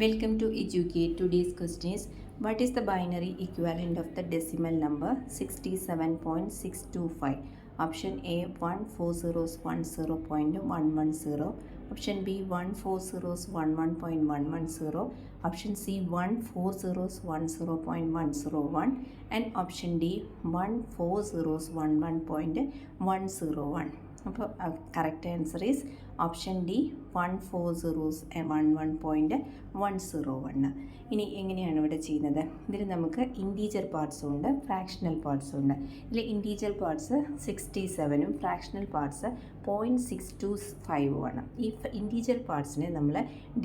Welcome to Educate. Today's question is, what is the binary equivalent of the decimal number 67.625? Option A 14010.110, option B 14011.110, option C 14010.101, and option D 14011.101. അപ്പോൾ correct answer is option D 14011.101. ഇനി എങ്ങനെയാണ് ഇവിടെ ചെയ്യുന്നത്? ഇതിൽ നമുക്ക് integer പാർട്സും ഉണ്ട്, fractional പാർട്സും ഉണ്ട്. ഇതിൽ ഇൻറ്റീജർ പാർട്സ് 67ഉം ഫ്രാക്ഷണൽ പാർട്സ് 0.625 ആണ്. ഈ ഇൻറ്റീജർ പാർട്സിനെ നമ്മൾ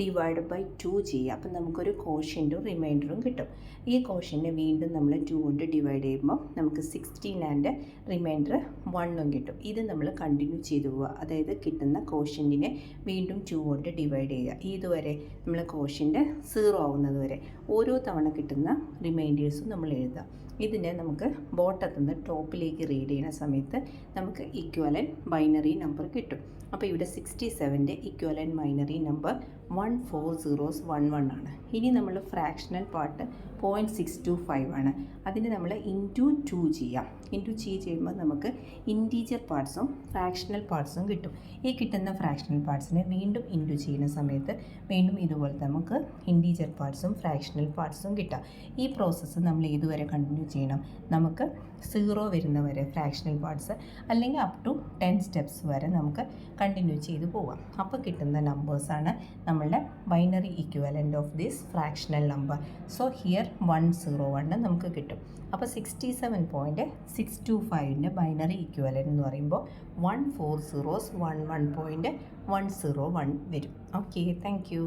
ഡിവൈഡ് ബൈ 2 ചെയ്യുക. അപ്പം നമുക്കൊരു കോഷ്യൻറ്റും റിമൈൻഡറും കിട്ടും. ഈ കോഷ്യനെ വീണ്ടും നമ്മൾ 2 കൊണ്ട് ഡിവൈഡ് ചെയ്യുമ്പോൾ നമുക്ക് 16 ആൻഡ് റിമൈൻഡർ 1ഉം കിട്ടും. ഇത് നമ്മൾ കണ്ടിന്യൂ ചെയ്തു പോവുക. അതായത് കിട്ടുന്ന കോഷ്യൻറ്റിനെ വീണ്ടും 2 കൊണ്ട് ഡിവൈഡ് ചെയ്യുക. ഇതുവരെ നമ്മൾ കോഷ്യൻ്റ് 0 ആവുന്നത് വരെ ഓരോ തവണ കിട്ടുന്ന റിമൈൻഡേഴ്സും നമ്മൾ എഴുതുക. ഇതിനെ നമുക്ക് ബോട്ടത്തിൽ നിന്ന് ടോപ്പിലേക്ക് റീഡ് ചെയ്യുന്ന സമയത്ത് നമുക്ക് ഇക്വലൻറ്റ് ബൈനറി നമ്പർ കിട്ടും. അപ്പോൾ ഇവിടെ 67ൻ്റെ ഇക്വലൻറ്റ് ബൈനറി നമ്പർ 14011 ആണ്. ഇനി നമ്മൾ ഫ്രാക്ഷണൽ പാർട്ട് 0.625 ആണ്. അതിന് നമ്മൾ ഇൻറ്റു 2 ചെയ്യാം. ഇൻറ്റു ചെയ്യുമ്പോൾ നമുക്ക് ഇൻറ്റീജർ പാർട്സും ഫ്രാക്ഷണൽ പാർട്സും കിട്ടും. ഈ കിട്ടുന്ന ഫ്രാക്ഷണൽ പാർട്സിനെ വീണ്ടും ഇൻറ്റു ചെയ്യുന്ന സമയത്ത് വീണ്ടും ഇതുപോലെ നമുക്ക് ഇൻറ്റീജർ പാർട്സും ഫ്രാക്ഷണൽ പാർട്സും കിട്ടാം. ഈ പ്രോസസ്സ് നമ്മൾ ഇതുവരെ കണ്ടിന്യൂ ചെയ്യണം. നമുക്ക് 0 വരുന്ന വരെ ഫ്രാക്ഷണൽ പാർട്സ്, അല്ലെങ്കിൽ അപ് ടു 10 സ്റ്റെപ്സ് വരെ നമുക്ക് കണ്ടിന്യൂ ചെയ്ത് പോകാം. അപ്പോൾ കിട്ടുന്ന നമ്പേഴ്സാണ് നമ്മളുടെ binary equivalent of this fractional number. So here 101 നമുക്ക് കിട്ടും. അപ്പോൾ 67.625ൻ്റെ ബൈനറി ഇക്വലൻ്റ് എന്ന് പറയുമ്പോൾ 14011.101 വരും. Okay, thank you.